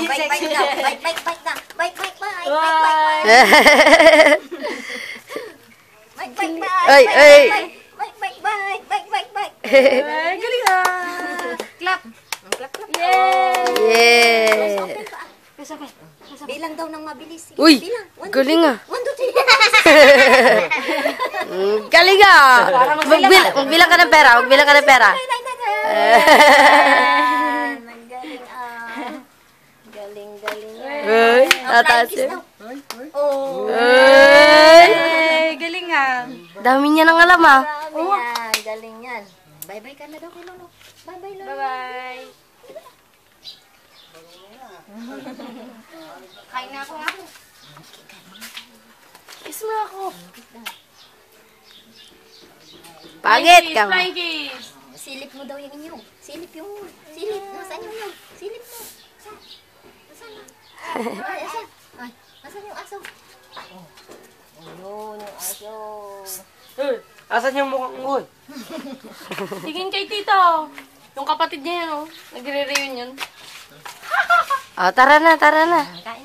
Bike daw. Bike na. Bike. Ay. Bike. Galing ah. Clap. Clap. Yeah. Kasabay. Bilang daw ng mabilis. Uy, Bilang. galing ah. 1, 2, 3. Galing ah. Magbilang ka ng pera. Galing ah. Galing. Uy, tataas yun. Oh. Uy. Galing ah. Dami niya ng alam ah. Galing yan. Bye-bye ka na daw kay Lolo. Bye-bye, Lolo. Bye-bye. Kain na ako nga. Kiss mo ako. Pagit ka mo. Flying kiss. Silip mo daw yung inyong. Silip. Nasaan yung inyong? Silip mo. Nasaan na? Ay, asan? Ay, nasaan yung aso? Ayun, yung aso. Asan yung mukhang unggoy? Tingin kay Tito. Yung kapatid niya yan, oh. Nagre-reunion. Oh, tara na. Kain